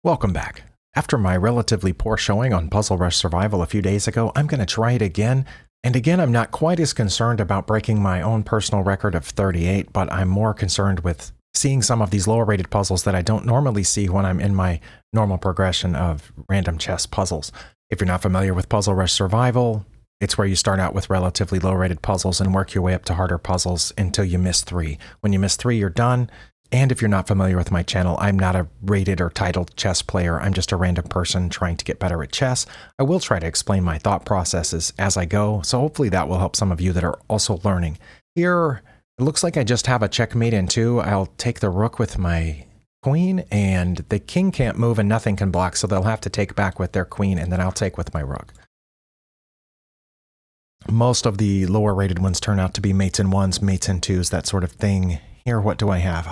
Welcome back. After my relatively poor showing on Puzzle Rush Survival a few days ago, I'm going to try it again. And again, I'm not quite as concerned about breaking my own personal record of 38, but I'm more concerned with seeing some of these lower rated puzzles that I don't normally see when I'm in my normal progression of random chess puzzles. If you're not familiar with Puzzle Rush Survival, it's where you start out with relatively low rated puzzles and work your way up to harder puzzles until you miss 3. When you miss 3, you're done. And if you're not familiar with my channel, I'm not a rated or titled chess player. I'm just a random person trying to get better at chess. I will try to explain my thought processes as I go, so hopefully that will help some of you that are also learning. Here, it looks like I just have a checkmate in 2. I'll take the rook with my queen, and the king can't move and nothing can block, so they'll have to take back with their queen, and then I'll take with my rook. Most of the lower rated ones turn out to be mates in 1s, mates in 2s, that sort of thing. Here, what do I have?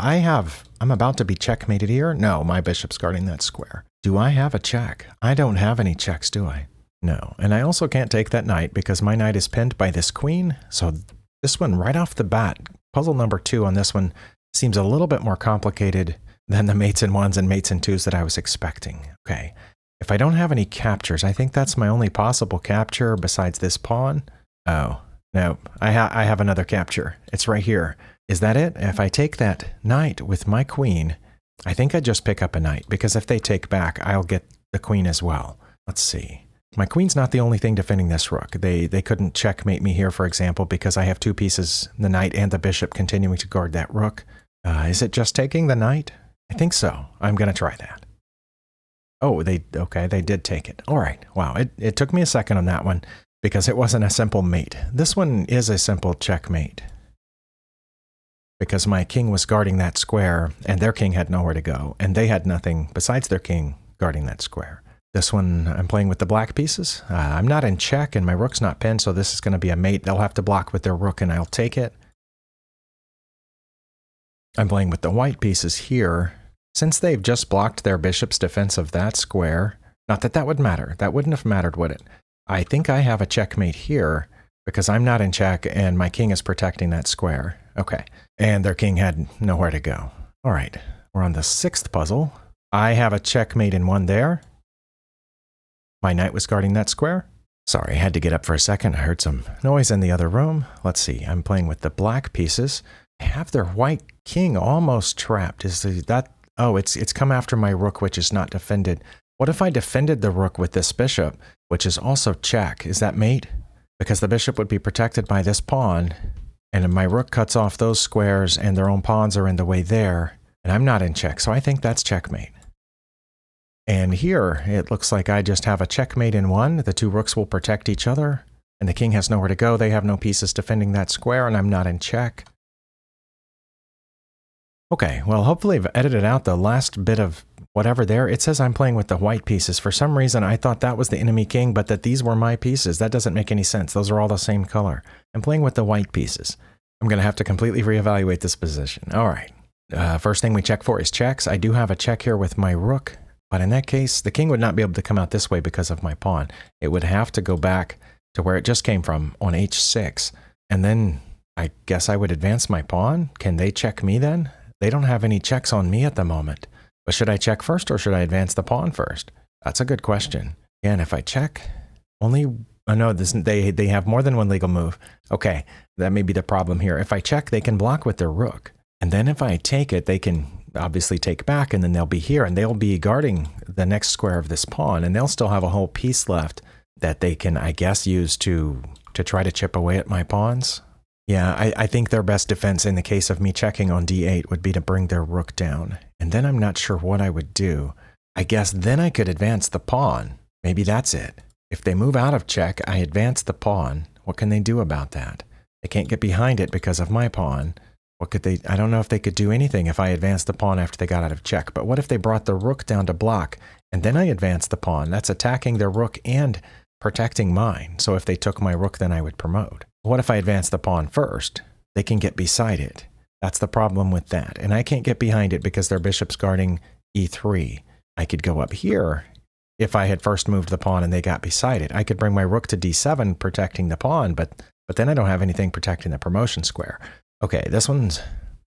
I'm about to be checkmated here. No, my bishop's guarding that square. Do I have a check? I don't have any checks, do I? No. And I also can't take that knight because my knight is pinned by this queen. So this one right off the bat, puzzle number 2 on this one seems a little bit more complicated than the mates in 1s and mates in 2s that I was expecting. Okay. If I don't have any captures, I think that's my only possible capture besides this pawn. Oh, no. I have another capture. It's right here. Is that it? If I take that knight with my queen, I think I just pick up a knight, because if they take back, I'll get the queen as well. Let's see. My queen's not the only thing defending this rook. They couldn't checkmate me here, for example, because I have 2 pieces, the knight and the bishop, continuing to guard that rook. Is it just taking the knight? I think so. I'm going to try that. Oh, they did take it. All right. Wow, it took me a second on that one, because it wasn't a simple mate. This one is a simple checkmate, because my king was guarding that square, and their king had nowhere to go, and they had nothing besides their king guarding that square. This one, I'm playing with the black pieces. I'm not in check, and my rook's not pinned, so this is going to be a mate. They'll have to block with their rook, and I'll take it. I'm playing with the white pieces here. Since they've just blocked their bishop's defense of that square, not that that would matter. That wouldn't have mattered, would it? I think I have a checkmate here, because I'm not in check, and my king is protecting that square. Okay. And their king had nowhere to go. All right. We're on the 6th puzzle. I have a checkmate in 1 there. My knight was guarding that square. Sorry, I had to get up for a second. I heard some noise in the other room. Let's see. I'm playing with the black pieces. I have their white king almost trapped. Oh, it's come after my rook, which is not defended. What if I defended the rook with this bishop, which is also check? Is that mate? Because the bishop would be protected by this pawn, and my rook cuts off those squares, and their own pawns are in the way there, and I'm not in check, so I think that's checkmate. And here, it looks like I just have a checkmate in 1. The 2 rooks will protect each other, and the king has nowhere to go. They have no pieces defending that square, and I'm not in check. Okay, well, hopefully I've edited out the last bit of whatever there. It says I'm playing with the white pieces. For some reason, I thought that was the enemy king, but that these were my pieces. That doesn't make any sense. Those are all the same color. I'm playing with the white pieces. I'm going to have to completely reevaluate this position. All right. First thing we check for is checks. I do have a check here with my rook, but in that case, the king would not be able to come out this way because of my pawn. It would have to go back to where it just came from on h6. And then I guess I would advance my pawn. Can they check me then? They don't have any checks on me at the moment. But should I check first, or should I advance the pawn first? That's a good question. Again, if I check, they have more than one legal move. Okay, that may be the problem here. If I check, they can block with their rook. And then if I take it, they can obviously take back, and then they'll be here, and they'll be guarding the next square of this pawn, and they'll still have a whole piece left that they can, I guess, use to try to chip away at my pawns. Yeah, I think their best defense in the case of me checking on d8 would be to bring their rook down. And then I'm not sure what I would do. I guess then I could advance the pawn. Maybe that's it. If they move out of check, I advance the pawn. What can they do about that? They can't get behind it because of my pawn. What could they? I don't know if they could do anything if I advanced the pawn after they got out of check. But what if they brought the rook down to block, and then I advanced the pawn? That's attacking their rook and protecting mine. So if they took my rook, then I would promote. What if I advance the pawn first? They can get beside it. That's the problem with that. And I can't get behind it because their bishop's guarding e3. I could go up here if I had first moved the pawn and they got beside it. I could bring my rook to d7 protecting the pawn, but then I don't have anything protecting the promotion square. Okay, this one's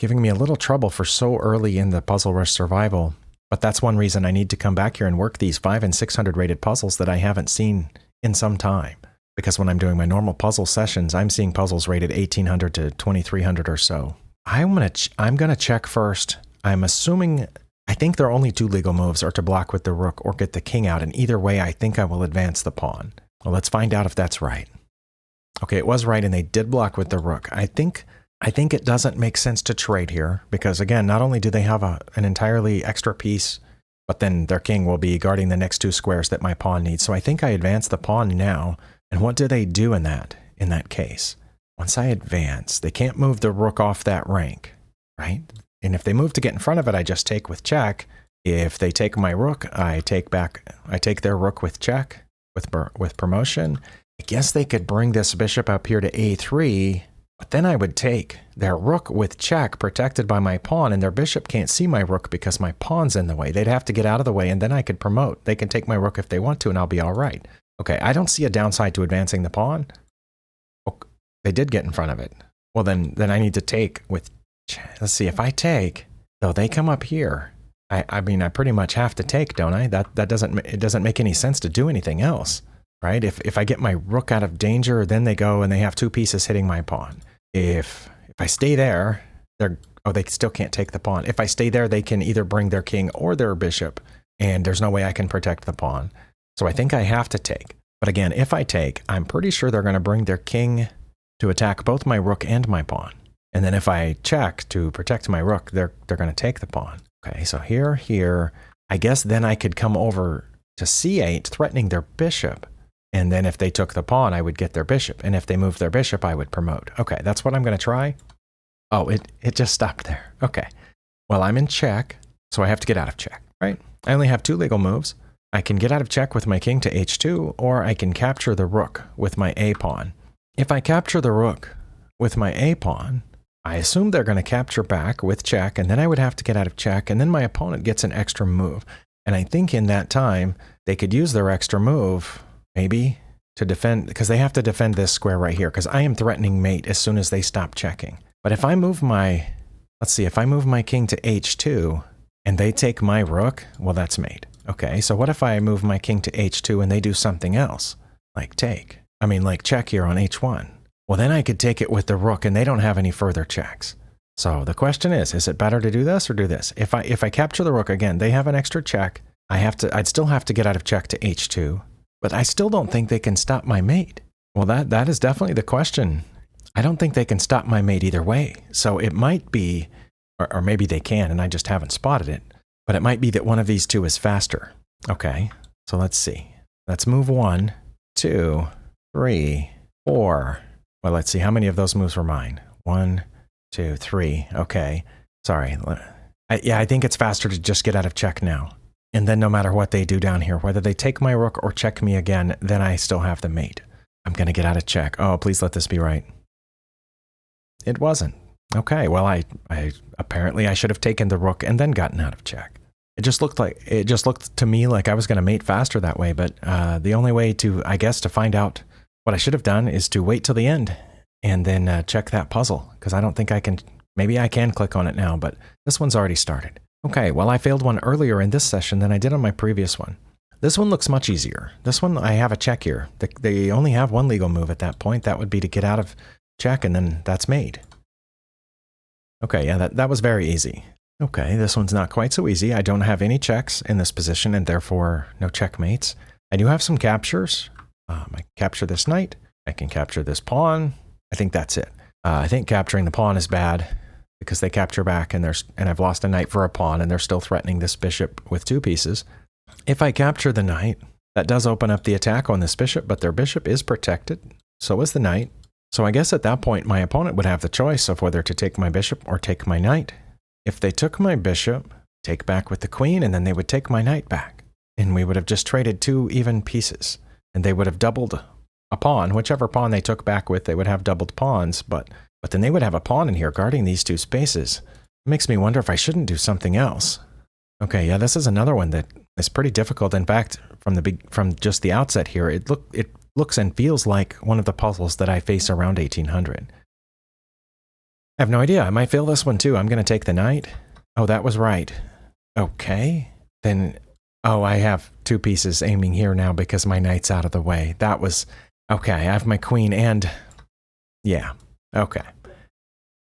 giving me a little trouble for so early in the Puzzle Rush Survival. But that's one reason I need to come back here and work these 500 and 600 rated puzzles that I haven't seen in some time. Because when I'm doing my normal puzzle sessions, I'm seeing puzzles rated 1800 to 2300 or so. I'm gonna check first. I'm assuming, I think there are only 2 legal moves, or to block with the rook or get the king out. And either way, I think I will advance the pawn. Well, let's find out if that's right. Okay, it was right, and they did block with the rook. I think it doesn't make sense to trade here, because again, not only do they have an entirely extra piece, but then their king will be guarding the next 2 squares that my pawn needs. So I think I advance the pawn now. And what do they do in that case? Once I advance, they can't move the rook off that rank, right? And if they move to get in front of it, I just take with check. If they take my rook, I take their rook with check, with promotion. I guess they could bring this bishop up here to a3, but then I would take their rook with check protected by my pawn, and their bishop can't see my rook because my pawn's in the way. They'd have to get out of the way, and then I could promote. They can take my rook if they want to, and I'll be all right. Okay, I don't see a downside to advancing the pawn. Oh, they did get in front of it. Well, then I need to take with, let's see, if I take, though they come up here. I mean, I pretty much have to take, don't I? It doesn't make any sense to do anything else, right? If I get my rook out of danger, then they go and they have 2 pieces hitting my pawn. If I stay there, they still can't take the pawn. If I stay there, they can either bring their king or their bishop, and there's no way I can protect the pawn. So I think I have to take. But again, if I take, I'm pretty sure they're going to bring their king to attack both my rook and my pawn. And then if I check to protect my rook, they're going to take the pawn. Okay, so here, I guess then I could come over to c8, threatening their bishop. And then if they took the pawn, I would get their bishop. And if they moved their bishop, I would promote. Okay, that's what I'm going to try. Oh, it just stopped there. Okay. Well, I'm in check, so I have to get out of check, right? I only have 2 legal moves. I can get out of check with my king to h2, or I can capture the rook with my a-pawn. If I capture the rook with my a-pawn, I assume they're going to capture back with check, and then I would have to get out of check, and then my opponent gets an extra move. And I think in that time, they could use their extra move, maybe, to defend, because they have to defend this square right here, because I am threatening mate as soon as they stop checking. But if I move if I move my king to h2, and they take my rook, well, that's mate. Okay, so what if I move my king to h2 and they do something else? Like check here on h1. Well, then I could take it with the rook, and they don't have any further checks. So the question is it better to do this or do this? If I capture the rook again, they have an extra check. I'd still have to get out of check to h2, but I still don't think they can stop my mate. Well, that is definitely the question. I don't think they can stop my mate either way. So it might be, or maybe they can, and I just haven't spotted it. But it might be that one of these 2 is faster. Okay, so let's see. Let's move 1, 2, 3, 4. Well, let's see. How many of those moves were mine? 1, 2, 3. Okay, sorry. I think it's faster to just get out of check now. And then no matter what they do down here, whether they take my rook or check me again, then I still have the mate. I'm going to get out of check. Oh, please let this be right. It wasn't. Okay, well, I apparently I should have taken the rook and then gotten out of check. It just looked to me like I was going to mate faster that way, but the only way to, I guess, to find out what I should have done is to wait till the end and then check that puzzle, because I don't think I can, maybe I can click on it now, but this one's already started. Okay, well, I failed one earlier in this session than I did on my previous one. This one looks much easier. This one, I have a check here. They only have 1 legal move at that point. That would be to get out of check, and then that's made. Okay, yeah, that was very easy. Okay, this one's not quite so easy. I don't have any checks in this position, and therefore no checkmates. I do have some captures. I can capture this knight. I can capture this pawn. I think that's it. I think capturing the pawn is bad because they capture back, and I've lost a knight for a pawn, and they're still threatening this bishop with 2 pieces. If I capture the knight, that does open up the attack on this bishop, but their bishop is protected. So is the knight. So I guess at that point, my opponent would have the choice of whether to take my bishop or take my knight. If they took my bishop, take back with the queen, and then they would take my knight back. And we would have just traded 2 even pieces. And they would have doubled a pawn. Whichever pawn they took back with, they would have doubled pawns. But then they would have a pawn in here guarding these 2 spaces. It makes me wonder if I shouldn't do something else. Okay, yeah, this is another one that is pretty difficult. In fact, from just the outset here, it looks and feels like one of the puzzles that I face around 1800. I have no idea. I might fail this one too. I'm going to take the knight. Oh, that was right. Okay. then, oh, I have 2 pieces aiming here now because my knight's out of the way. That was, okay, I have my queen and, yeah, okay.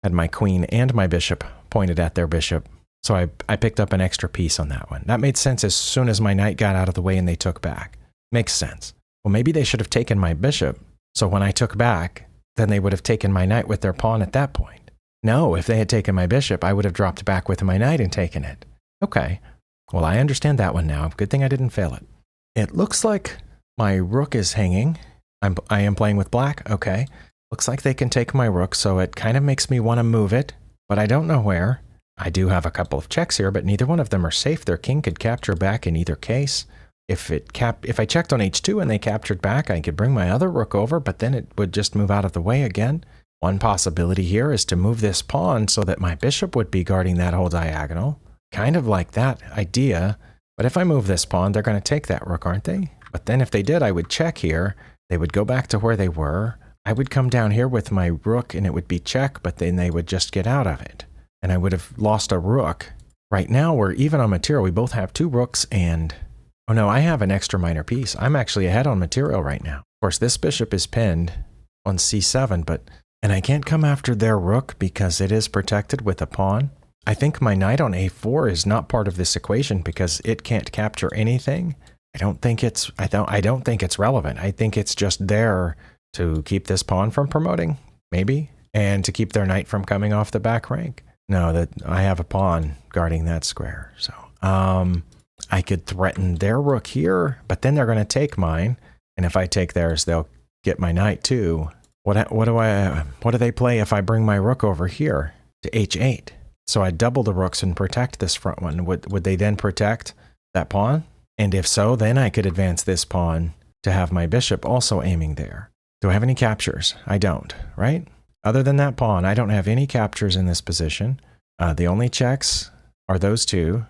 Had my queen and my bishop pointed at their bishop. So I picked up an extra piece on that one. That made sense as soon as my knight got out of the way and they took back. Makes sense. Well, maybe they should have taken my bishop. So when I took back, then they would have taken my knight with their pawn at that point. No, if they had taken my bishop, I would have dropped back with my knight and taken it. Okay. Well, I understand that one now. Good thing I didn't fail it. It looks like my rook is hanging. I am playing with black. Okay. Looks like they can take my rook, so it kind of makes me want to move it, but I don't know where. I do have a couple of checks here, but neither one of them are safe. Their king could capture back in either case. If I checked on h2 and they captured back, I could bring my other rook over, but then it would just move out of the way again. One possibility here is to move this pawn so that my bishop would be guarding that whole diagonal. Kind of like that idea, but if I move this pawn, they're going to take that rook, aren't they? But then if they did, I would check here. They would go back to where they were. I would come down here with my rook and it would be check, but then they would just get out of it. And I would have lost a rook. Right now, we're even on material. We both have 2 rooks and... oh no, I have an extra minor piece. I'm actually ahead on material right now. Of course, this bishop is pinned on c7, but... and I can't come after their rook because it is protected with a pawn. I think my knight on a4 is not part of this equation because it can't capture anything. I don't think it's relevant. I think it's just there to keep this pawn from promoting, maybe, and to keep their knight from coming off the back rank. No, that I have a pawn guarding that square. So, I could threaten their rook here, but then they're going to take mine, and if I take theirs, they'll get my knight too. What do they play if I bring my rook over here to h8? So I double the rooks and protect this front one. Would they then protect that pawn? And if so, then I could advance this pawn to have my bishop also aiming there. Do I have any captures? I don't, right? Other than that pawn, I don't have any captures in this position. The only checks are those 2.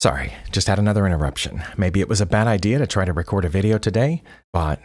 Sorry, just had another interruption. Maybe it was a bad idea to try to record a video today, but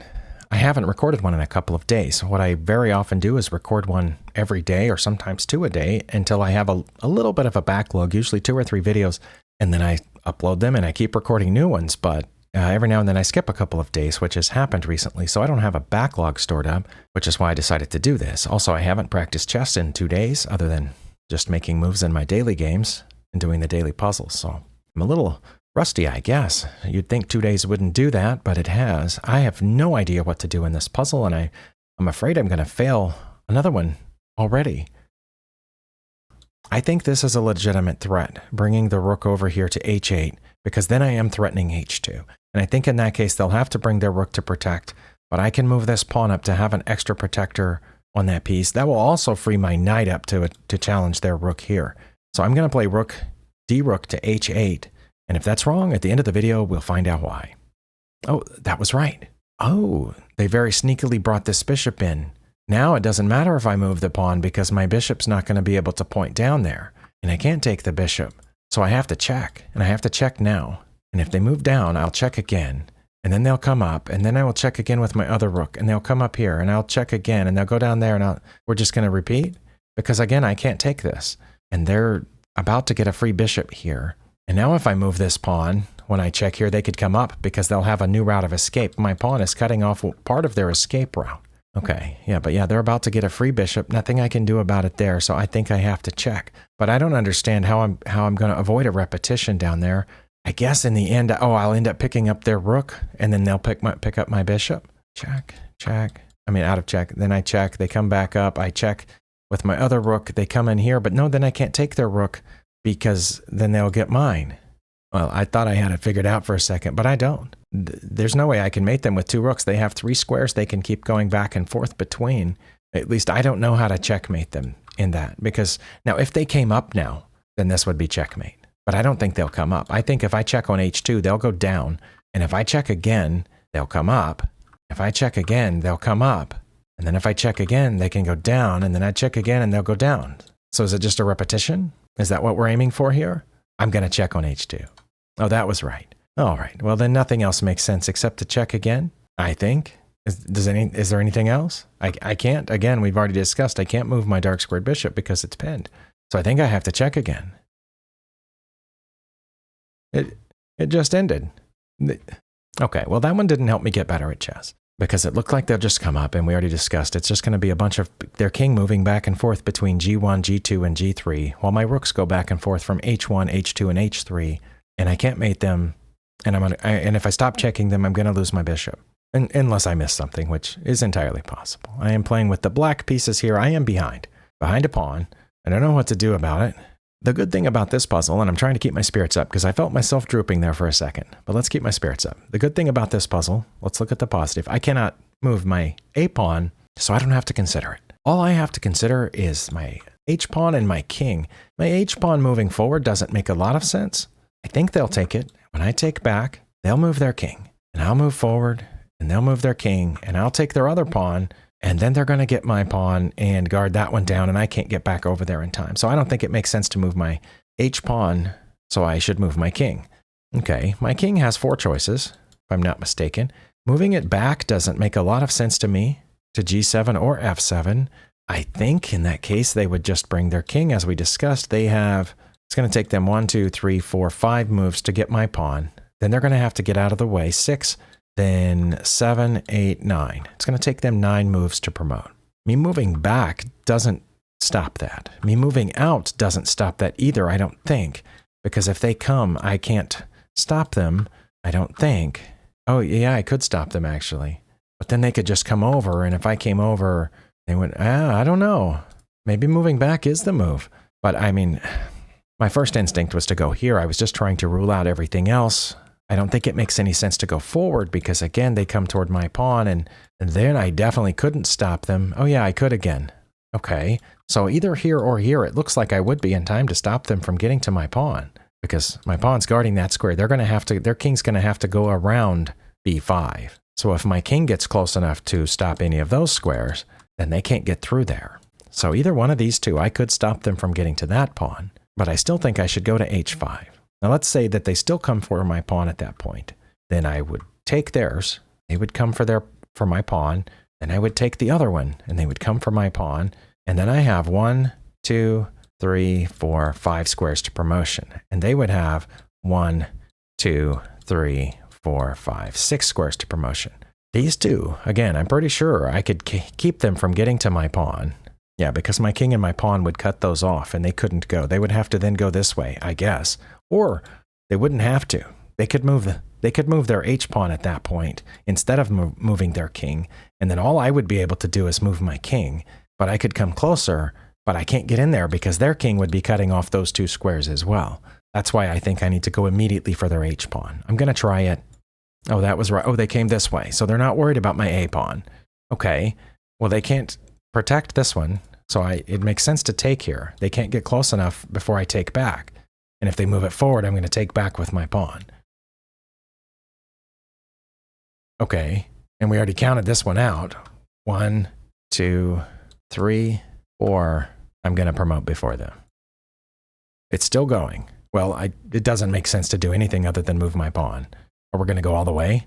I haven't recorded one in a couple of days. What I very often do is record one every day or sometimes 2 a day until I have a little bit of a backlog, usually 2 or 3 videos, and then I upload them and I keep recording new ones, but every now and then I skip a couple of days, which has happened recently, so I don't have a backlog stored up, which is why I decided to do this. Also, I haven't practiced chess in 2 days, other than just making moves in my daily games and doing the daily puzzles, so I'm a little rusty, I guess. You'd think 2 days wouldn't do that, but it has. I have no idea what to do in this puzzle, and I'm afraid I'm going to fail another one already. I think this is a legitimate threat, bringing the rook over here to h8, because then I am threatening h2. And I think in that case, they'll have to bring their rook to protect, but I can move this pawn up to have an extra protector on that piece. That will also free my knight up to challenge their rook here. So I'm going to play rook, d-rook to h8, and if that's wrong, at the end of the video, we'll find out why. Oh, that was right. Oh, they very sneakily brought this bishop in. Now it doesn't matter if I move the pawn because my bishop's not going to be able to point down there, and I can't take the bishop. So I have to check, and I have to check now. And if they move down, I'll check again, and then they'll come up, and then I will check again with my other rook, and they'll come up here, and I'll check again, and they'll go down there, and we're just going to repeat? Because again, I can't take this, and they're about to get a free bishop here. And now if I move this pawn, when I check here, they could come up because they'll have a new route of escape. My pawn is cutting off part of their escape route. Okay, yeah, but yeah, they're about to get a free bishop. Nothing I can do about it there, so I think I have to check. But I don't understand how I'm going to avoid a repetition down there. I guess in the end, I'll end up picking up their rook, and then they'll pick up my bishop. Check, check. I mean, out of check. Then I check. They come back up. I check with my other rook. They come in here, but no, then I can't take their rook because then they'll get mine. Well, I thought I had it figured out for a second, but I don't. There's no way I can mate them with 2 rooks. They have 3 squares they can keep going back and forth between. At least I don't know how to checkmate them in that. Because now if they came up now, then this would be checkmate. But I don't think they'll come up. I think if I check on h2, they'll go down. And if I check again, they'll come up. If I check again, they'll come up. And then if I check again, they can go down. And then I check again and they'll go down. So is it just a repetition? Is that what we're aiming for here? I'm going to check on h2. Oh, that was right. All right. Well, then nothing else makes sense except to check again, I think. Is there anything else? I can't. Again, we've already discussed. I can't move my dark squared bishop because it's pinned. So I think I have to check again. It just ended. Okay, well, that one didn't help me get better at chess because it looked like they'll just come up, and we already discussed it's just going to be a bunch of their king moving back and forth between G1, G2, and G3, while my rooks go back and forth from H1, H2, and H3, and I can't mate them, and if I stop checking them, I'm going to lose my bishop, unless I miss something, which is entirely possible. I am playing with the black pieces here. I am behind a pawn. I don't know what to do about it. The good thing about this puzzle, and I'm trying to keep my spirits up because I felt myself drooping there for a second, but let's keep my spirits up. The good thing about this puzzle, let's look at the positive. I cannot move my A pawn, so I don't have to consider it. All I have to consider is my H pawn and my king. My H pawn moving forward doesn't make a lot of sense. I think they'll take it. When I take back, they'll move their king, and I'll move forward, and they'll move their king, and I'll take their other pawn, and then they're going to get my pawn and guard that one down, and I can't get back over there in time. So I don't think it makes sense to move my H pawn, so I should move my king. Okay, my king has 4 choices, if I'm not mistaken. Moving it back doesn't make a lot of sense to me, to G7 or F7. I think in that case, they would just bring their king, as we discussed. It's going to take them 1, 2, 3, 4, 5 moves to get my pawn. Then they're going to have to get out of the way, 6, then 7, 8, 9. It's going to take them 9 moves to promote. Me moving back doesn't stop that. Me moving out doesn't stop that either, I don't think. Because if they come, I can't stop them, I don't think. Oh, yeah, I could stop them, actually. But then they could just come over, and if I came over, they went, I don't know. Maybe moving back is the move. But, I mean, my first instinct was to go here. I was just trying to rule out everything else. I don't think it makes any sense to go forward because, again, they come toward my pawn, and then I definitely couldn't stop them. Oh, yeah, I could again. Okay, so either here or here, it looks like I would be in time to stop them from getting to my pawn because my pawn's guarding that square. Their king's going to have to go around B5. So if my king gets close enough to stop any of those squares, then they can't get through there. So either one of these two, I could stop them from getting to that pawn, but I still think I should go to H5. Now let's say that they still come for my pawn at that point. Then I would take theirs. They would come for my pawn. Then I would take the other one, and they would come for my pawn. And then I have 1, 2, 3, 4, 5 squares to promotion. And they would have 1, 2, 3, 4, 5, 6 squares to promotion. These two, again, I'm pretty sure I could keep them from getting to my pawn. Yeah, because my king and my pawn would cut those off, and they couldn't go. They would have to then go this way, I guess. Or they wouldn't have to. They could move their H pawn at that point instead of moving their king. And then all I would be able to do is move my king. But I could come closer, but I can't get in there because their king would be cutting off those 2 squares as well. That's why I think I need to go immediately for their H pawn. I'm going to try it. Oh, that was right. Oh, they came this way. So they're not worried about my A pawn. Okay. Well, they can't protect this one. So it makes sense to take here. They can't get close enough before I take back. And if they move it forward, I'm going to take back with my pawn. Okay, and we already counted this one out. 1, 2, 3, 4. I'm going to promote before them. It's still going. Well, it doesn't make sense to do anything other than move my pawn. Are we going to go all the way?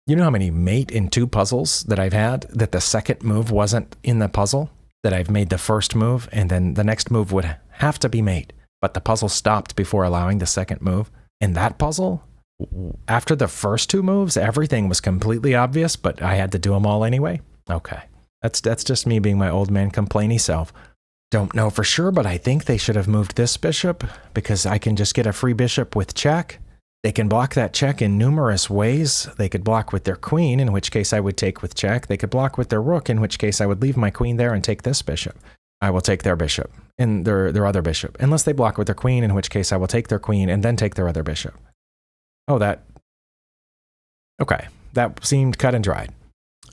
You know how many mate in 2 puzzles that I've had that the second move wasn't in the puzzle? That I've made the first move and then the next move would have to be mate, but the puzzle stopped before allowing the second move. In that puzzle, after the first 2 moves, everything was completely obvious, but I had to do them all anyway. Okay, that's just me being my old man complainy self. Don't know for sure, but I think they should have moved this bishop because I can just get a free bishop with check. They can block that check in numerous ways. They could block with their queen, in which case I would take with check. They could block with their rook, in which case I would leave my queen there and take this bishop. I will take their bishop and their other bishop. Unless they block with their queen, in which case I will take their queen and then take their other bishop. Oh, okay, that seemed cut and dried.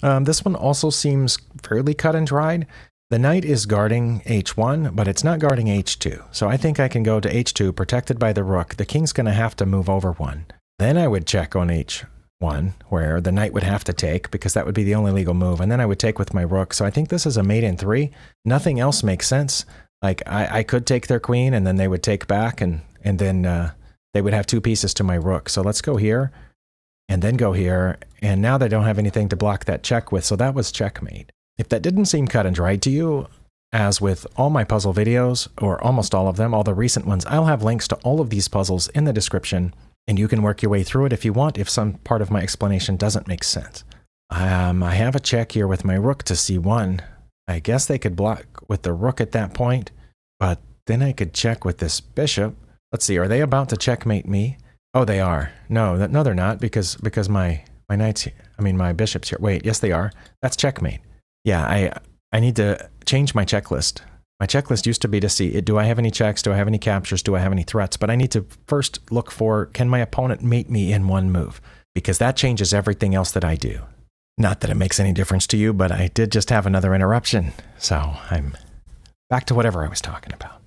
This one also seems fairly cut and dried. The knight is guarding h1, but it's not guarding h2. So I think I can go to h2, protected by the rook. The king's going to have to move over 1. Then I would check on h1, where the knight would have to take, because that would be the only legal move. And then I would take with my rook. So I think this is a mate in 3. Nothing else makes sense. Like, I could take their queen, and then they would take back, and then they would have 2 pieces to my rook. So let's go here, and then go here. And now they don't have anything to block that check with, so that was checkmate. If that didn't seem cut and dry to you, as with all my puzzle videos, or almost all of them, all the recent ones, I'll have links to all of these puzzles in the description, and you can work your way through it if you want, if some part of my explanation doesn't make sense. I have a check here with my rook to C1. I guess they could block with the rook at that point, but then I could check with this bishop. Let's see, are they about to checkmate me? Oh, they are. No, they're not, because my knight's, my bishop's here. Wait, yes, they are. That's checkmate. Yeah, I need to change my checklist. My checklist used to be to see, do I have any checks? Do I have any captures? Do I have any threats? But I need to first look for, can my opponent mate me in one move? Because that changes everything else that I do. Not that it makes any difference to you, but I did just have another interruption. So I'm back to whatever I was talking about.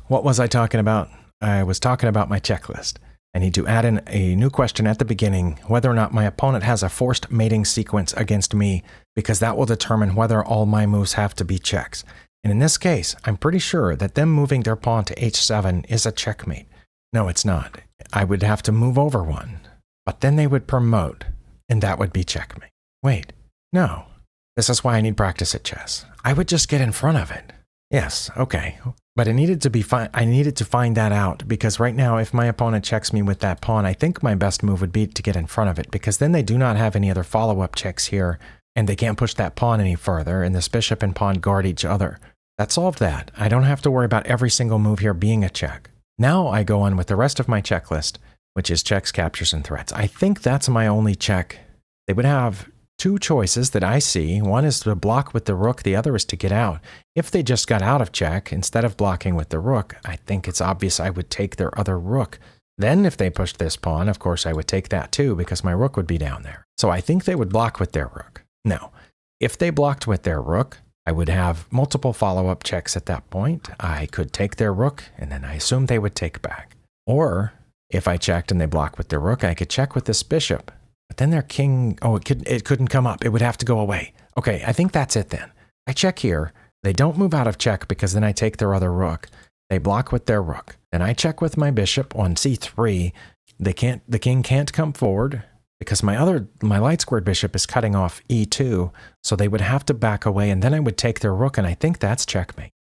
What was I talking about? I was talking about my checklist. I need to add in a new question at the beginning, whether or not my opponent has a forced mating sequence against me, because that will determine whether all my moves have to be checks. And in this case, I'm pretty sure that them moving their pawn to h7 is a checkmate. No, it's not. I would have to move over one, but then they would promote, and that would be checkmate. Wait, no. This is why I need practice at chess. I would just get in front of it. Yes, okay. But I needed to find that out, because right now, if my opponent checks me with that pawn, I think my best move would be to get in front of it, because then they do not have any other follow-up checks here, and they can't push that pawn any further, and this bishop and pawn guard each other. That solved that. I don't have to worry about every single move here being a check. Now I go on with the rest of my checklist, which is checks, captures, and threats. I think that's my only check. They would have two choices that I see. One is to block with the rook, the other is to get out. If they just got out of check, instead of blocking with the rook, I think it's obvious I would take their other rook. Then if they pushed this pawn, of course I would take that too, because my rook would be down there. So I think they would block with their rook. Now, if they blocked with their rook, I would have multiple follow-up checks at that point. I could take their rook, and then I assume they would take back. Or, if I checked and they blocked with their rook, I could check with this bishop. But then their king, it couldn't come up. It would have to go away. Okay, I think that's it then. I check here. They don't move out of check, because then I take their other rook. They block with their rook. Then I check with my bishop on c3. The king can't come forward, because my light squared bishop is cutting off e2, so they would have to back away, and then I would take their rook, and I think that's checkmate.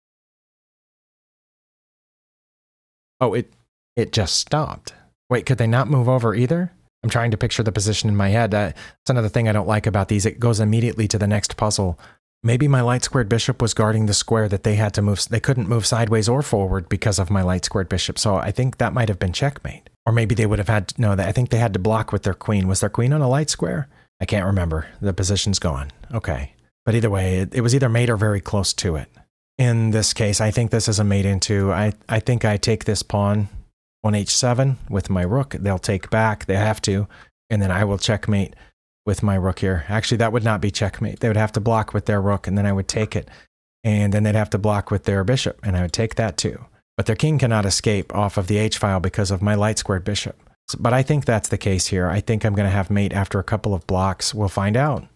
Oh, it just stopped. Wait, could they not move over either? I'm trying to picture the position in my head. That's another thing I don't like about these. It goes immediately to the next puzzle. Maybe my light squared bishop was guarding the square that they had to move. They couldn't move sideways or forward because of my light squared bishop, so I think that might have been checkmate. Or maybe they would have had to, no, I think they had to block with their queen. Was their queen on a light square? I can't remember. The position's gone. Okay. But either way, it was either mate or very close to it. In this case, I think this is a mate into, I think I take this pawn on h7 with my rook. They'll take back. They have to. And then I will checkmate with my rook here. Actually, that would not be checkmate. They would have to block with their rook, and then I would take it. And then they'd have to block with their bishop, and I would take that too. But their king cannot escape off of the h-file because of my light squared bishop. But I think that's the case here. I think I'm going to have mate after a couple of blocks. We'll find out.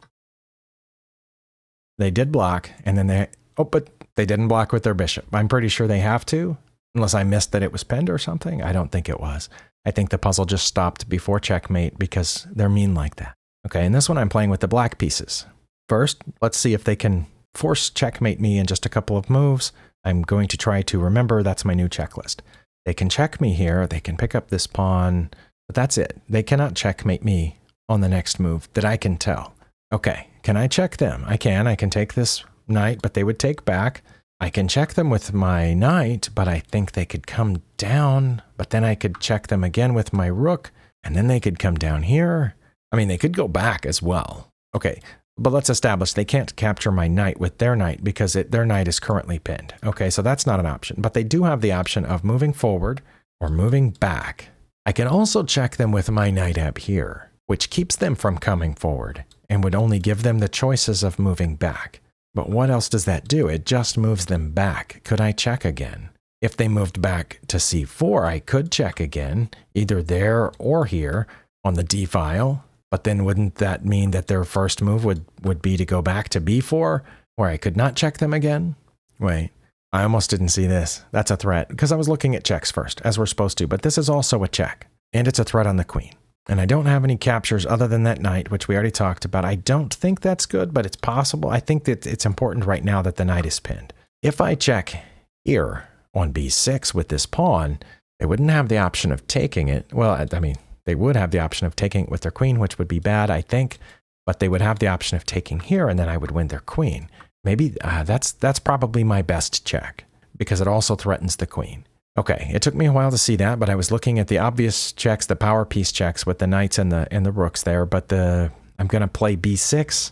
They did block, and then but they didn't block with their bishop. I'm pretty sure they have to, unless I missed that it was pinned or something. I don't think it was. I think the puzzle just stopped before checkmate because they're mean like that. Okay, in this one I'm playing with the black pieces. First, let's see if they can force checkmate me in just a couple of moves. I'm going to try to remember that's my new checklist. They can check me here, they can pick up this pawn, but that's it. They cannot checkmate me on the next move that I can tell. Okay, can I check them? I can take this knight, but they would take back. I can check them with my knight, but I think they could come down, but then I could check them again with my rook, and then they could come down here. I mean, they could go back as well. Okay, but let's establish they can't capture my knight with their knight because their knight is currently pinned. Okay, so that's not an option, but they do have the option of moving forward or moving back. I can also check them with my knight up here, which keeps them from coming forward and would only give them the choices of moving back. But what else does that do? It just moves them back. Could I check again? If they moved back to c4, I could check again, either there or here on the d file. But then wouldn't that mean that their first move would be to go back to b4, where I could not check them again? Wait, I almost didn't see this. That's a threat, because I was looking at checks first, as we're supposed to, but this is also a check, and it's a threat on the queen. And I don't have any captures other than that knight, which we already talked about. I don't think that's good, but it's possible. I think that it's important right now that the knight is pinned. If I check here on b6 with this pawn, they wouldn't have the option of taking it. Well, I mean, they would have the option of taking it with their queen, which would be bad, I think. But they would have the option of taking here, and then I would win their queen. Maybe that's probably my best check, because it also threatens the queen. Okay, it took me a while to see that, but I was looking at the obvious checks, the power piece checks with the knights and the rooks there, but I'm going to play b6.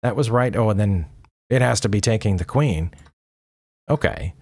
That was right. Oh, and then it has to be taking the queen. Okay.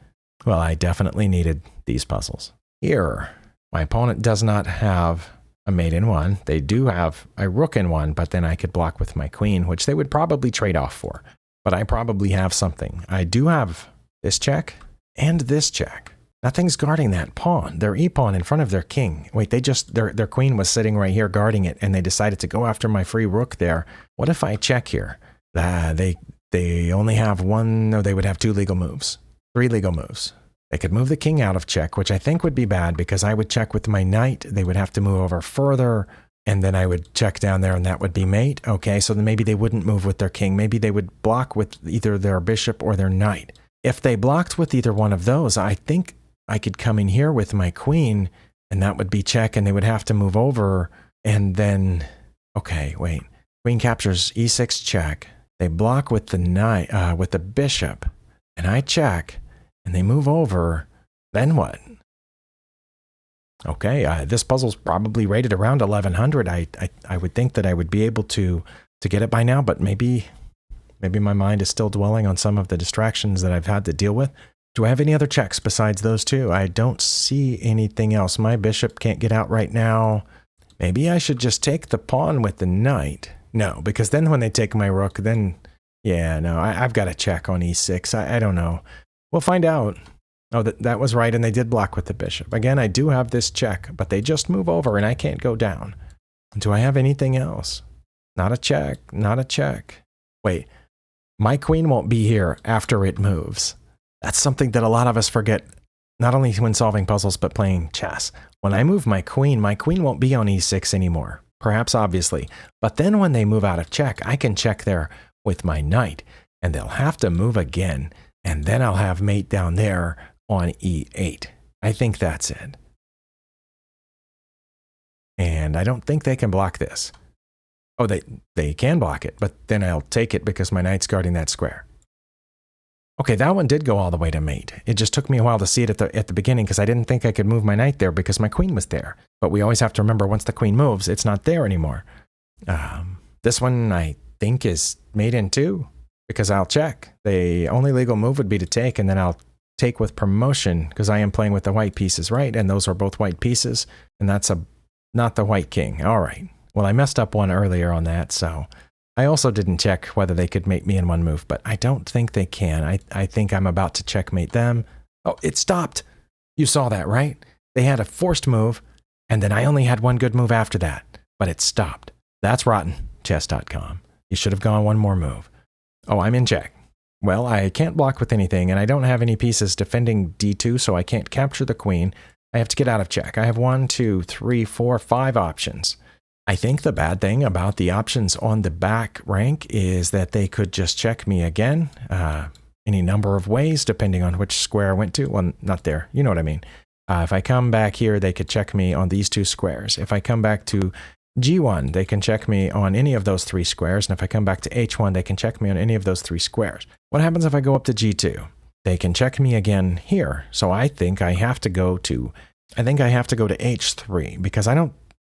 Well, I definitely needed these puzzles. Here, my opponent does not have a mate in one. They do have a rook in one, but then I could block with my queen, which they would probably trade off for. But I probably have something. I do have this check and this check. Nothing's guarding that pawn. Their e-pawn in front of their king. Wait, their queen was sitting right here guarding it, and they decided to go after my free rook there. What if I check here? They only have one, no, they would have 2 legal moves. 3 legal moves. They could move the king out of check, which I think would be bad because I would check with my knight. They would have to move over further, and then I would check down there, and that would be mate. Okay, so then maybe they wouldn't move with their king. Maybe they would block with either their bishop or their knight. If they blocked with either one of those, I think I could come in here with my queen, and that would be check, and they would have to move over, and then, okay, wait. Queen captures e6 check. They block with the knight, with the bishop, and I check, and they move over. Then what? Okay, this puzzle's probably rated around 1100. I would think that I would be able to get it by now, but maybe my mind is still dwelling on some of the distractions that I've had to deal with. Do I have any other checks besides those 2? I don't see anything else. My bishop can't get out right now. Maybe I should just take the pawn with the knight. No, because then when they take my rook, then, yeah, no, I've got to check on e6. I don't know. We'll find out. Oh, that was right, and they did block with the bishop. Again, I do have this check, but they just move over, and I can't go down. Do I have anything else? Not a check, not a check. Wait, my queen won't be here after it moves. That's something that a lot of us forget, not only when solving puzzles, but playing chess. When I move my queen won't be on e6 anymore, perhaps obviously. But then when they move out of check, I can check there with my knight, and they'll have to move again, and then I'll have mate down there on e8. I think that's it. And I don't think they can block this. Oh, they can block it, but then I'll take it because my knight's guarding that square. Okay, that one did go all the way to mate. It just took me a while to see it at the beginning because I didn't think I could move my knight there because my queen was there. But we always have to remember once the queen moves, it's not there anymore. This one I think is mate in 2 because I'll check. The only legal move would be to take, and then I'll take with promotion because I am playing with the white pieces, right? And those are both white pieces, and that's not the white king. All right. Well, I messed up one earlier on that, so I also didn't check whether they could mate me in one move, but I don't think they can. I think I'm about to checkmate them. Oh, it stopped. You saw that, right? They had a forced move, and then I only had one good move after that, but it stopped. That's rotten, chess.com. You should have gone one more move. Oh, I'm in check. Well, I can't block with anything, and I don't have any pieces defending d2, so I can't capture the queen. I have to get out of check. I have 1, 2, 3, 4, 5 options. I think the bad thing about the options on the back rank is that they could just check me again, any number of ways, depending on which square I went to. Well, not there. You know what I mean. If I come back here, they could check me on these 2 squares. If I come back to G1, they can check me on any of those 3 squares. And if I come back to H1, they can check me on any of those 3 squares. What happens if I go up to G2? They can check me again here. So I think I have to go to H3 because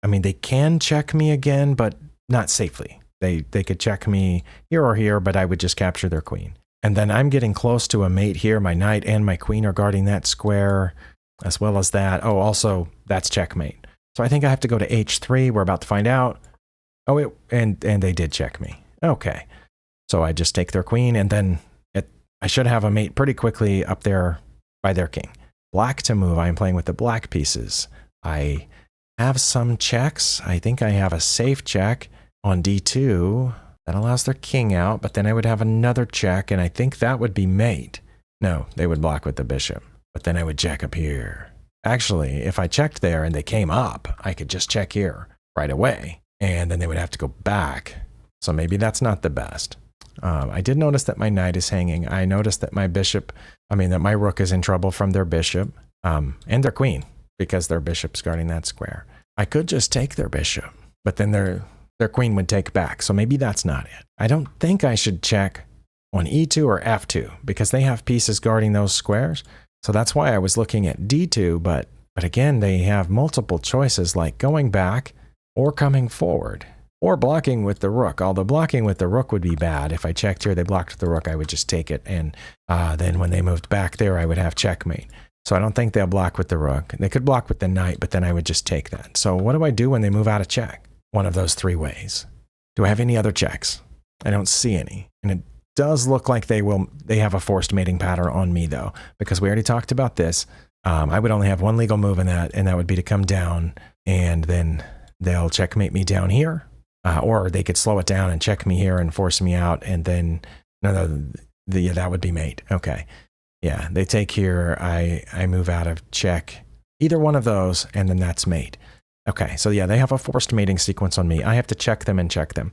they can check me again, but not safely. They could check me here or here, but I would just capture their queen. And then I'm getting close to a mate here. My knight and my queen are guarding that square, as well as that. Oh, also, that's checkmate. So I think I have to go to H3. We're about to find out. Oh, and they did check me. Okay. So I just take their queen, and then I should have a mate pretty quickly up there by their king. Black to move. I'm playing with the black pieces. I have some checks. I think I have a safe check on D2 that allows their king out, but then I would have another check, and I think that would be mate. No, they would block with the bishop, but then I would check up here. Actually, if I checked there and they came up, I could just check here. right away. And then they would have to go back. So maybe that's not the best. I did notice that my knight is hanging. I noticed that that my rook is in trouble from their bishop and their queen, because their bishop's guarding that square. I could just take their bishop, but then their queen would take back. So maybe that's not it. I don't think I should check on e2 or f2 because they have pieces guarding those squares. So that's why I was looking at d2, but again, they have multiple choices like going back or coming forward or blocking with the rook. Although blocking with the rook would be bad. If I checked here, they blocked the rook, I would just take it. And then when they moved back there, I would have checkmate. So I don't think they'll block with the rook. They could block with the knight, but then I would just take that. So what do I do when they move out of check? One of those three ways. Do I have any other checks? I don't see any. And it does look like they have a forced mating pattern on me though, because we already talked about this. I would only have one legal move in that, and that would be to come down, and then they'll checkmate me down here, or they could slow it down and check me here and force me out, and then that would be mate. Okay, yeah, they take here, I move out of check, either one of those, and then that's mate. Okay, so yeah, they have a forced mating sequence on me. I have to check them and check them.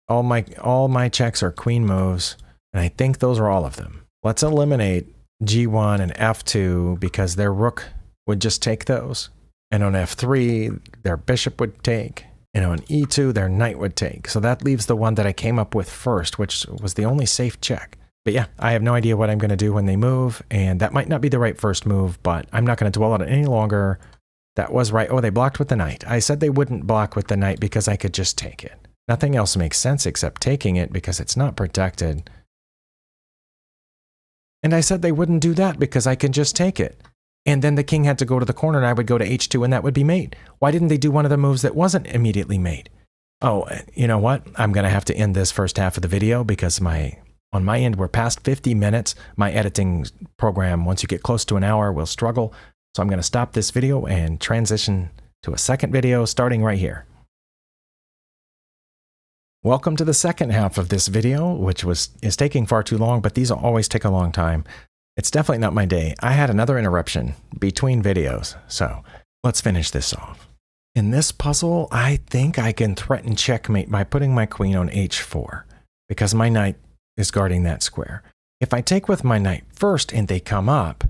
All my checks are queen moves, and I think those are all of them. Let's eliminate g1 and f2 because their rook would just take those. And on f3, their bishop would take. And on e2, their knight would take. So that leaves the one that I came up with first, which was the only safe check. But yeah, I have no idea what I'm going to do when they move, and that might not be the right first move, but I'm not going to dwell on it any longer. That was right. Oh, they blocked with the knight. I said they wouldn't block with the knight because I could just take it. Nothing else makes sense except taking it because it's not protected. And I said they wouldn't do that because I can just take it. And then the king had to go to the corner and I would go to h2 and that would be mate. Why didn't they do one of the moves that wasn't immediately mate? Oh, you know what? I'm going to have to end this first half of the video because on my end, we're past 50 minutes. My editing program, once you get close to an hour, will struggle. So I'm going to stop this video and transition to a second video starting right here. Welcome to the second half of this video, which is taking far too long, but these always take a long time. It's definitely not my day. I had another interruption between videos, so let's finish this off. In this puzzle, I think I can threaten checkmate by putting my queen on h4, because my knight is guarding that square. If I take with my knight first and they come up,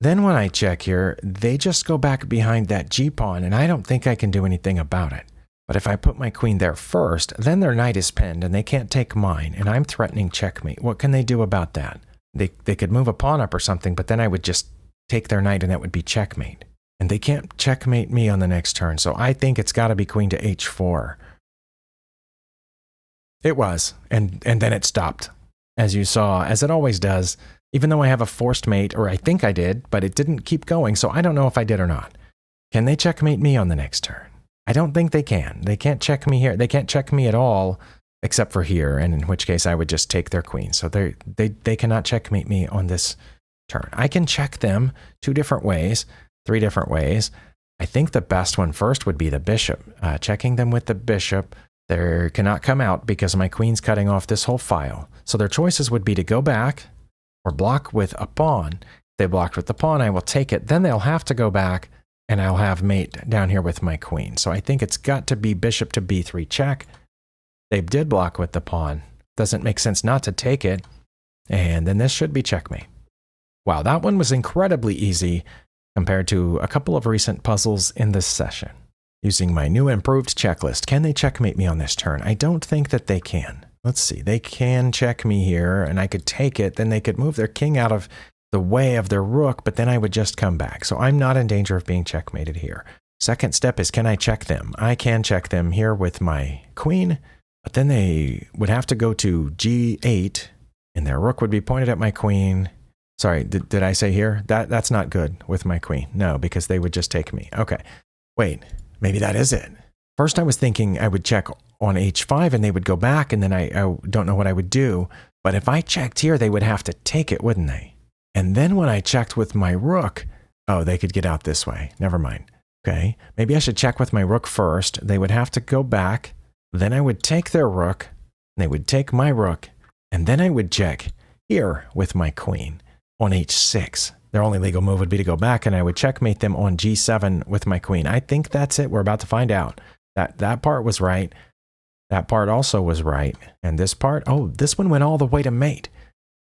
then when I check here, they just go back behind that g-pawn, and I don't think I can do anything about it. But if I put my queen there first, then their knight is pinned and they can't take mine, and I'm threatening checkmate. What can they do about that? They could move a pawn up or something, but then I would just take their knight and that would be checkmate. And they can't checkmate me on the next turn, so I think it's got to be queen to h4. It was, and then it stopped, as you saw, as it always does, even though I have a forced mate, or I think I did, but it didn't keep going, so I don't know if I did or not. Can they checkmate me on the next turn? I don't think they can. They can't check me here. They can't check me at all, except for here, and in which case I would just take their queen. So they cannot checkmate me on this turn. I can check them 2 different ways, 3 different ways. I think the best one first would be the bishop. Checking them with the bishop, they cannot come out because my queen's cutting off this whole file. So their choices would be to go back or block with a pawn. If they blocked with the pawn, I will take it. Then they'll have to go back, and I'll have mate down here with my queen. So I think it's got to be bishop to b3 check. They did block with the pawn. Doesn't make sense not to take it. And then this should be checkmate. Wow, that one was incredibly easy compared to a couple of recent puzzles in this session. Using my new improved checklist, can they checkmate me on this turn? I don't think that they can. Let's see, they can check me here, and I could take it. Then they could move their king out of the way of their rook, but then I would just come back. So I'm not in danger of being checkmated here. Second step is, can I check them? I can check them here with my queen, but then they would have to go to g8, and their rook would be pointed at my queen. Sorry, did I say here? That's not good with my queen. No, because they would just take me. Okay, wait, maybe that is it. First I was thinking I would check on h5 and they would go back, and then I don't know what I would do. But if I checked here, they would have to take it, wouldn't they? And then when I checked with my rook, oh, they could get out this way. Never mind. Okay, maybe I should check with my rook first. They would have to go back. Then I would take their rook. They would take my rook. And then I would check here with my queen on h6. Their only legal move would be to go back, and I would checkmate them on g7 with my queen. I think that's it. We're about to find out. That part was right. That part also was right. And this part, oh, this one went all the way to mate.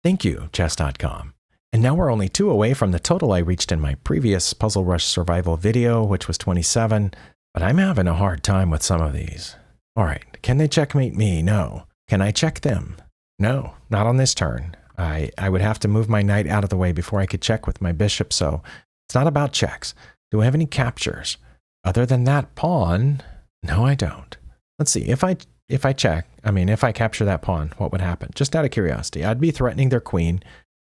Thank you, chess.com. And now we're only 2 away from the total I reached in my previous Puzzle Rush survival video, which was 27. But I'm having a hard time with some of these. All right, can they checkmate me? No. Can I check them? No, not on this turn. I would have to move my knight out of the way before I could check with my bishop, so it's not about checks. Do I have any captures? Other than that pawn, no, I don't. Let's see, if I capture that pawn, what would happen? Just out of curiosity, I'd be threatening their queen.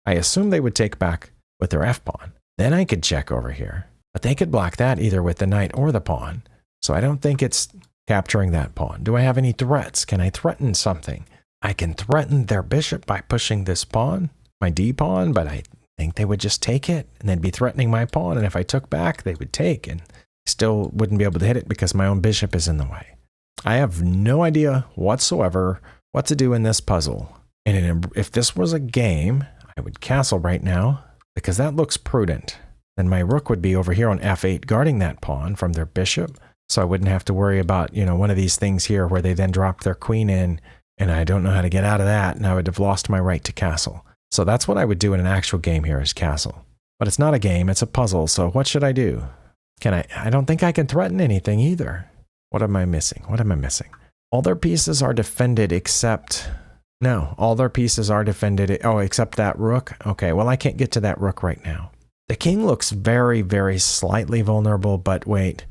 I assume they would take back with their f-pawn. Then I could check over here, but they could block that either with the knight or the pawn. So I don't think it's capturing that pawn. Do I have any threats? Can I threaten something? I can threaten their bishop by pushing this pawn, my d-pawn, but I think they would just take it and they'd be threatening my pawn. And if I took back, they would take and still wouldn't be able to hit it because my own bishop is in the way. I have no idea whatsoever what to do in this puzzle. And if this was a game, I would castle right now because that looks prudent. Then my rook would be over here on f8 guarding that pawn from their bishop. So I wouldn't have to worry about, one of these things here where they then drop their queen in and I don't know how to get out of that and I would have lost my right to castle. So that's what I would do in an actual game here is castle. But it's not a game, it's a puzzle. So what should I do? I don't think I can threaten anything either. What am I missing? What am I missing? All their pieces are defended except... No, all their pieces are defended. Oh, except that rook? Okay, well, I can't get to that rook right now. The king looks very, very slightly vulnerable, but wait.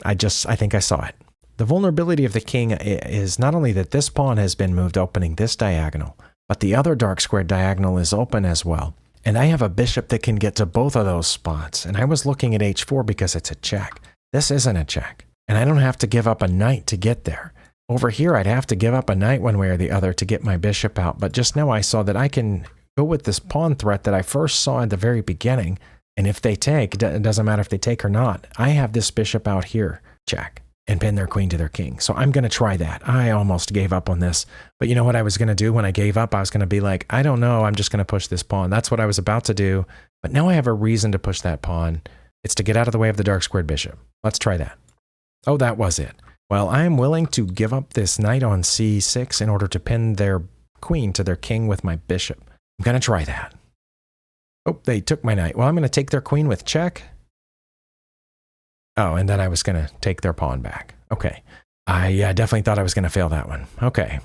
I think I saw it. The vulnerability of the king is not only that this pawn has been moved opening this diagonal, but the other dark square diagonal is open as well. And I have a bishop that can get to both of those spots. And I was looking at h4 because it's a check. This isn't a check. And I don't have to give up a knight to get there. Over here, I'd have to give up a knight one way or the other to get my bishop out. But just now I saw that I can go with this pawn threat that I first saw at the very beginning. And if they take, it doesn't matter if they take or not. I have this bishop out here, check, and pin their queen to their king. So I'm going to try that. I almost gave up on this. But you know what I was going to do when I gave up? I was going to be like, I don't know. I'm just going to push this pawn. That's what I was about to do. But now I have a reason to push that pawn. It's to get out of the way of the dark squared bishop. Let's try that. Oh, that was it. Well, I am willing to give up this knight on c6 in order to pin their queen to their king with my bishop. I'm going to try that. Oh, they took my knight. Well, I'm going to take their queen with check. Oh, and then I was going to take their pawn back. Okay. I definitely thought I was going to fail that one. Okay.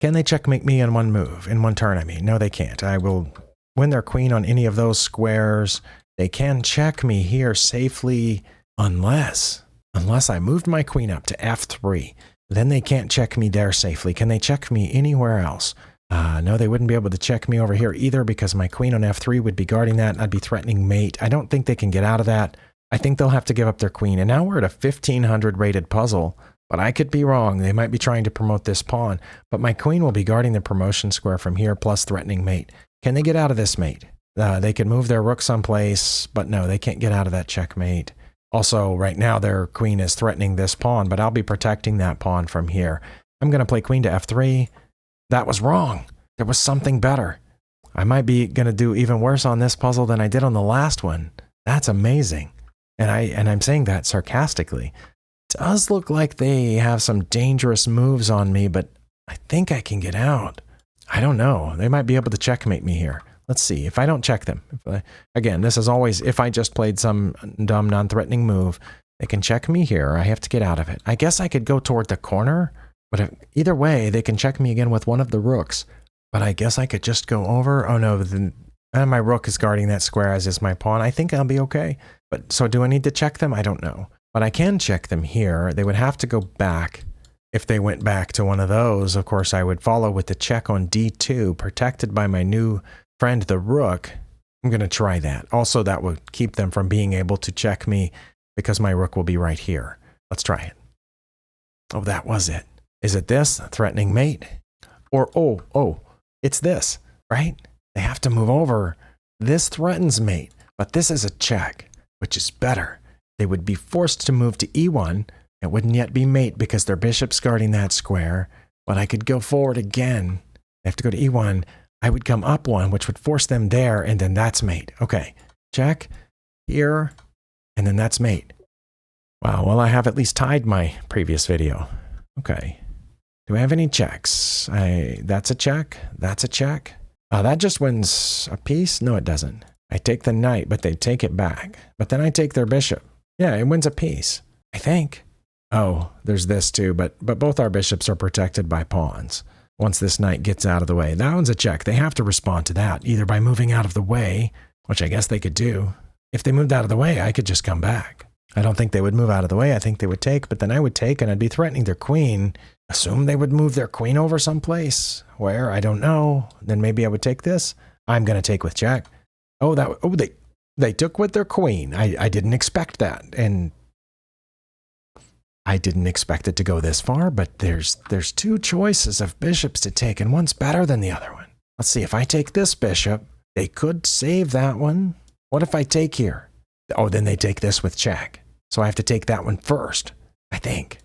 Can they checkmate me in one move? In one turn, I mean. No, they can't. I will win their queen on any of those squares. They can check me here safely unless I moved my queen up to f3. Then they can't check me there safely. Can they check me anywhere else? No, they wouldn't be able to check me over here either because my queen on f3 would be guarding that and I'd be threatening mate. I don't think they can get out of that. I think they'll have to give up their queen. And now we're at a 1500 rated puzzle, but I could be wrong. They might be trying to promote this pawn, but my queen will be guarding the promotion square from here plus threatening mate. Can they get out of this mate? They could move their rook someplace, but no, they can't get out of that checkmate. Also, right now their queen is threatening this pawn, but I'll be protecting that pawn from here. I'm going to play queen to f3. That was wrong. There was something better. I might be going to do even worse on this puzzle than I did on the last one. That's amazing. And I'm saying that sarcastically. It does look like they have some dangerous moves on me, but I think I can get out. I don't know. They might be able to checkmate me here. Let's see. If I don't check them. Again, this is always if I just played some dumb, non-threatening move, they can check me here. I have to get out of it. I guess I could go toward the corner, but either way, they can check me again with one of the rooks. But I guess I could just go over. Oh no, my rook is guarding that square, as is my pawn. I think I'll be okay. But so do I need to check them? I don't know. But I can check them here. They would have to go back. If they went back to one of those, of course, I would follow with the check on d2, protected by my new friend, the rook. I'm going to try that. Also, that would keep them from being able to check me because my rook will be right here. Let's try it. Oh, that was it. Is it this? Threatening mate? Or, oh, it's this, right? They have to move over. This threatens mate, but this is a check, which is better. They would be forced to move to e1. It wouldn't yet be mate because their bishop's guarding that square, but I could go forward again. They have to go to e1. I would come up one, which would force them there, and then that's mate. Okay, check here, and then that's mate. Wow, well, I have at least tied my previous video. Okay. Do I have any checks? That's a check. That's a check. That just wins a piece? No, it doesn't. I take the knight, but they take it back. But then I take their bishop. Yeah, it wins a piece, I think. Oh, there's this too, but both our bishops are protected by pawns. Once this knight gets out of the way, that one's a check. They have to respond to that, either by moving out of the way, which I guess they could do. If they moved out of the way, I could just come back. I don't think they would move out of the way. I think they would take, but then I would take and I'd be threatening their queen. Assume they would move their queen over someplace. Where? I don't know. Then maybe I would take this. I'm going to take with check. Oh, they took with their queen. I didn't expect that. And I didn't expect it to go this far, but there's two choices of bishops to take, and one's better than the other one. Let's see, if I take this bishop, they could save that one. What if I take here? Oh, then they take this with check. So I have to take that one first, I think.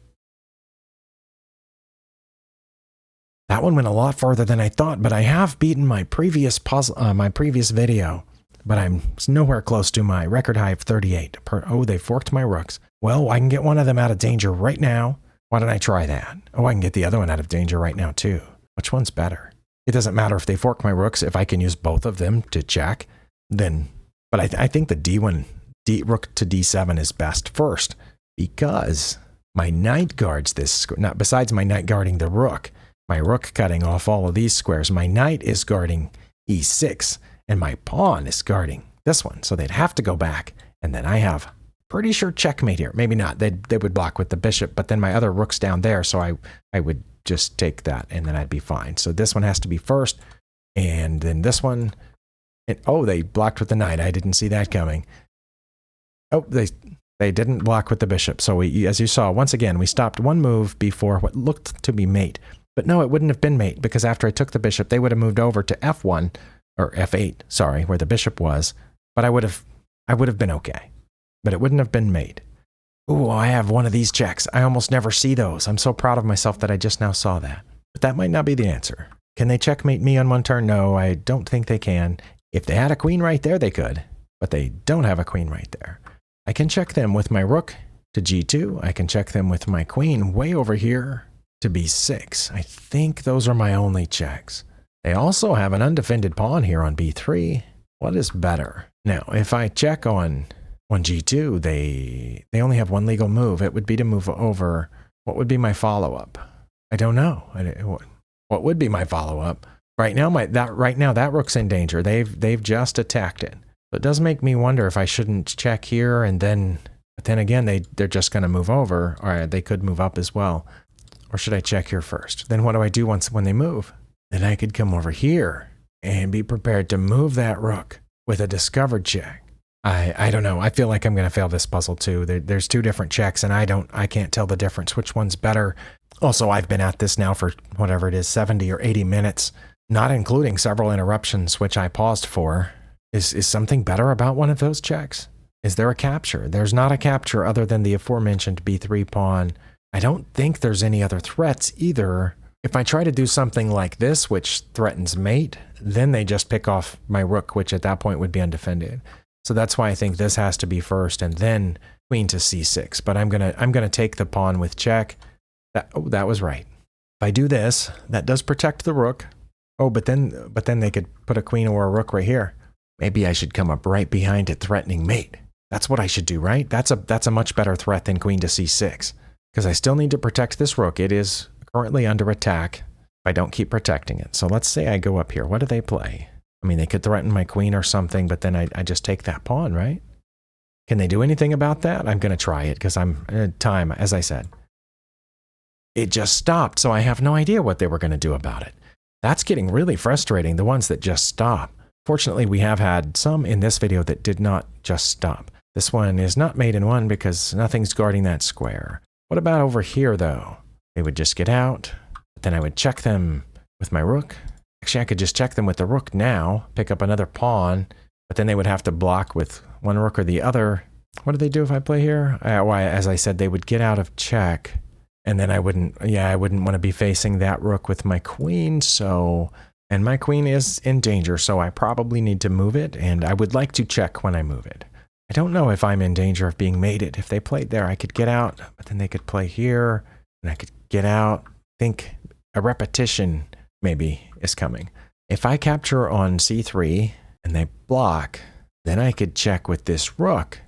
That one went a lot farther than I thought, but I have beaten my previous puzzle, my previous video, but I'm nowhere close to my record high of 38. Oh, they forked my rooks. Well, I can get one of them out of danger right now. Why don't I try that? Oh, I can get the other one out of danger right now too. Which one's better? It doesn't matter if they fork my rooks. If I can use both of them to check, then. But I think the rook to d7 is best first, because my knight guards this. Not besides my knight guarding the rook. My rook cutting off all of these squares. My knight is guarding e6, and my pawn is guarding this one. So they'd have to go back, and then I have pretty sure checkmate here. Maybe not. They would block with the bishop, but then my other rook's down there, so I would just take that, and then I'd be fine. So this one has to be first, and then this one. And, oh, they blocked with the knight. I didn't see that coming. Oh, they didn't block with the bishop. So as you saw, once again, we stopped one move before what looked to be mate. But no, it wouldn't have been mate, because after I took the bishop, they would have moved over to f1, or f8, sorry, where the bishop was. But I would have been okay. But it wouldn't have been mate. Ooh, I have one of these checks. I almost never see those. I'm so proud of myself that I just now saw that. But that might not be the answer. Can they checkmate me on one turn? No, I don't think they can. If they had a queen right there, they could. But they don't have a queen right there. I can check them with my rook to g2. I can check them with my queen way over here to b6. I think those are my only checks. They also have an undefended pawn here on b3. What is better? Now, if I check on g2, they only have one legal move. It would be to move over. What would be my follow-up? I don't know. What would be my follow-up? Right now, that rook's in danger. They've just attacked it. So it does make me wonder if I shouldn't check here, and then, but then again, they're just going to move over, or they could move up as well. Or should I check here first? Then what do I do when they move? Then I could come over here and be prepared to move that rook with a discovered check. I don't know. I feel like I'm going to fail this puzzle too. There's two different checks, and I can't tell the difference. Which one's better? Also, I've been at this now for whatever it is, 70 or 80 minutes, not including several interruptions, which I paused for. Is something better about one of those checks? Is there a capture? There's not a capture other than the aforementioned b3 pawn. I don't think there's any other threats either. If I try to do something like this, which threatens mate, then they just pick off my rook, which at that point would be undefended. So that's why I think this has to be first, and then queen to c6. But I'm gonna take the pawn with check. That was right. If I do this, that does protect the rook. Oh, but then they could put a queen or a rook right here. Maybe I should come up right behind it, threatening mate. That's what I should do, right? That's a much better threat than queen to c6, because I still need to protect this rook. It is currently under attack if I don't keep protecting it. So let's say I go up here. What do they play? I mean, they could threaten my queen or something, but then I just take that pawn, right? Can they do anything about that? I'm going to try it because I'm time, as I said. It just stopped, so I have no idea what they were going to do about it. That's getting really frustrating, the ones that just stop. Fortunately, we have had some in this video that did not just stop. This one is not mate in one because nothing's guarding that square. What about over here, though? They would just get out, but then I would check them with my rook. Actually, I could just check them with the rook now, pick up another pawn, but then they would have to block with one rook or the other. What do they do if I play here? Why, as I said, they would get out of check, and then I wouldn't want to be facing that rook with my queen, so... And my queen is in danger, so I probably need to move it, and I would like to check when I move it. I don't know if I'm in danger of being mated. If they played there, I could get out, but then they could play here, and I could get out. Think a repetition maybe is coming. If I capture on c3 and they block, then I could check with this rook.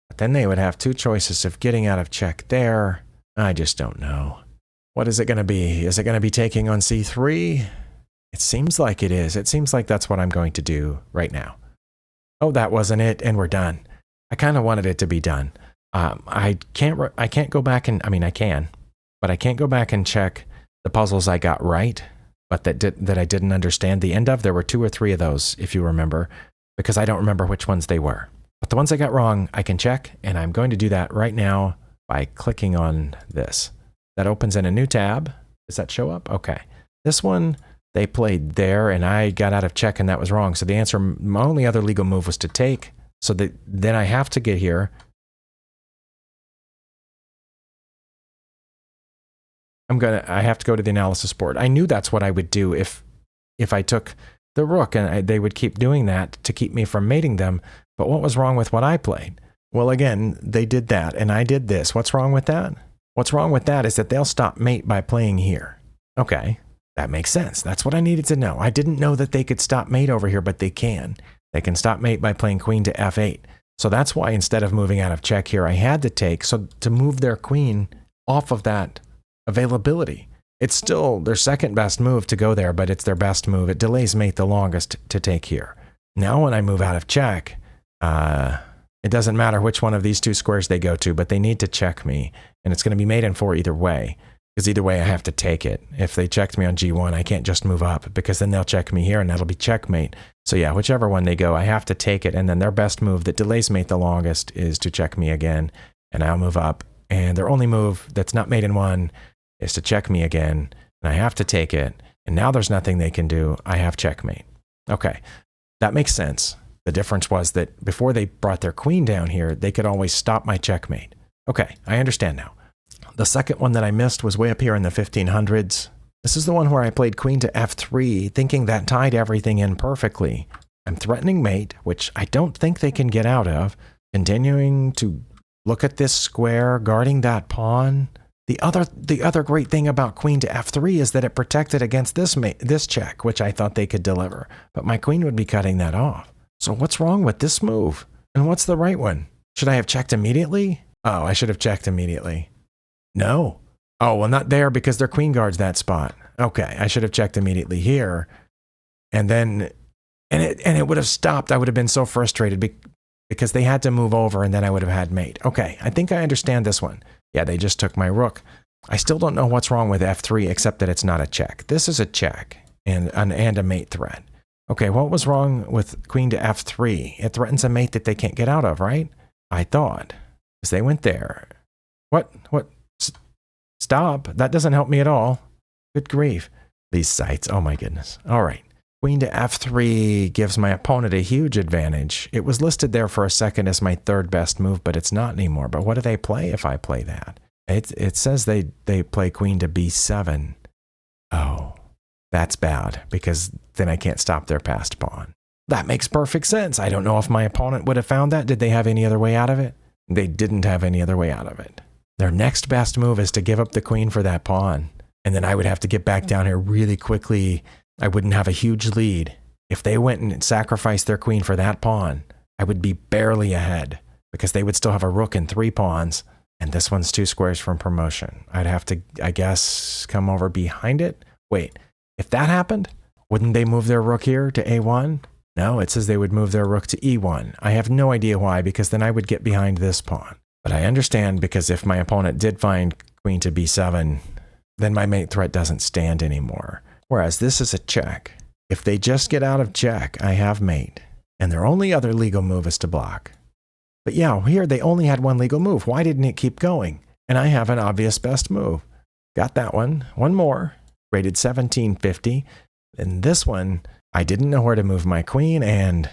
But then they would have two choices of getting out of check there. I just don't know. What is it going to be? Is it going to be taking on c3? It seems like it is. It seems like that's what I'm going to do right now. Oh, that wasn't it, and we're done. I kind of wanted it to be done. I can't go back and, I mean, I can, but I can't go back and check the puzzles I got right, but that I didn't understand the end of. There were 2 or 3 of those, if you remember, because I don't remember which ones they were. But the ones I got wrong, I can check, and I'm going to do that right now by clicking on this. That opens in a new tab. Does that show up? Okay. This one, they played there, and I got out of check, and that was wrong. So the answer, my only other legal move was to take. So then I have to get here. I have to go to the analysis board. I knew that's what I would do if I took the rook, and they would keep doing that to keep me from mating them. But what was wrong with what I played? Well, again, they did that, and I did this. What's wrong with that? What's wrong with that is that they'll stop mate by playing here. Okay, that makes sense. That's what I needed to know. I didn't know that they could stop mate over here, but they can. They can stop mate by playing queen to f8. So that's why instead of moving out of check here, I had to take, so to move their queen off of that availability. It's still their second best move to go there, but it's their best move. It delays mate the longest to take here. Now when I move out of check, it doesn't matter which one of these 2 squares they go to, but they need to check me. And it's going to be mate in 4 either way, because either way I have to take it. If they checked me on g1, I can't just move up, because then they'll check me here and that'll be checkmate. So yeah, whichever one they go, I have to take it. And then their best move that delays mate the longest is to check me again, and I'll move up. And their only move that's not mate in 1 is to check me again, and I have to take it. And now there's nothing they can do. I have checkmate. Okay, that makes sense. The difference was that before they brought their queen down here, they could always stop my checkmate. Okay, I understand now. The second one that I missed was way up here in the 1500s. This is the one where I played queen to f3, thinking that tied everything in perfectly. I'm threatening mate, which I don't think they can get out of, continuing to look at this square, guarding that pawn. The other great thing about queen to f3 is that it protected against this check, which I thought they could deliver, but my queen would be cutting that off. So what's wrong with this move? And what's the right one? Should I have checked immediately? Oh, I should have checked immediately. No. Oh, well, not there because their queen guards that spot. Okay, I should have checked immediately here. And then, and it would have stopped. I would have been so frustrated because they had to move over, and then I would have had mate. Okay, I think I understand this one. Yeah, they just took my rook. I still don't know what's wrong with f3 except that it's not a check. This is a check and a mate threat. Okay, what was wrong with queen to f3? It threatens a mate that they can't get out of, right? I thought. Because they went there. What? Stop. That doesn't help me at all. Good grief. These sites. Oh my goodness. All right. Queen to f3 gives my opponent a huge advantage. It was listed there for a second as my 3rd best move, but it's not anymore. But what do they play if I play that? It says they play queen to b7. Oh, that's bad, because then I can't stop their passed pawn. That makes perfect sense. I don't know if my opponent would have found that. Did they have any other way out of it? They didn't have any other way out of it. Their next best move is to give up the queen for that pawn. And then I would have to get back down here really quickly. I wouldn't have a huge lead. If they went and sacrificed their queen for that pawn, I would be barely ahead, because they would still have a rook and 3 pawns, and this one's 2 squares from promotion. I'd have to, I guess, come over behind it. Wait, if that happened, wouldn't they move their rook here to a1? No, it says they would move their rook to e1. I have no idea why, because then I would get behind this pawn. But I understand, because if my opponent did find queen to b7, then my mate threat doesn't stand anymore. Whereas this is a check. If they just get out of check, I have mate. And their only other legal move is to block. But yeah, here they only had 1 legal move. Why didn't it keep going? And I have an obvious best move. Got that one. One more. Rated 1750. And this one, I didn't know where to move my queen, and I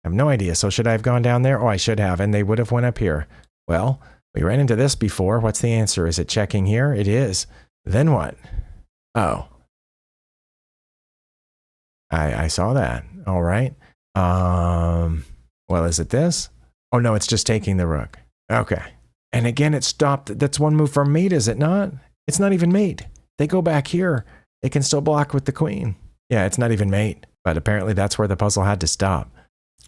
have no idea. So should I have gone down there? Oh, I should have, and they would have went up here. Well, we ran into this before. What's the answer? Is it checking here? It is. Then what? Oh. I saw that. All right. Well, is it this? Oh no, it's just taking the rook. Okay. And again, it stopped. That's one move from mate, is it not? It's not even mate. They go back here. They can still block with the queen. Yeah, it's not even mate. But apparently that's where the puzzle had to stop.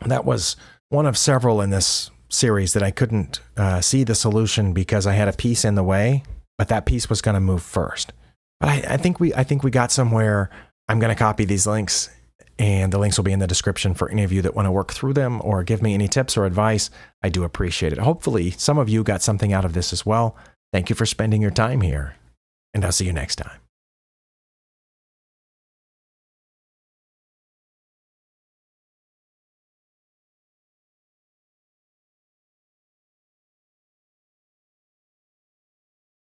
That was one of several in this series that I couldn't see the solution because I had a piece in the way, but that piece was going to move first. But I think we got somewhere. I'm going to copy these links, and the links will be in the description for any of you that want to work through them or give me any tips or advice. I do appreciate it. Hopefully some of you got something out of this as well. Thank you for spending your time here, and I'll see you next time.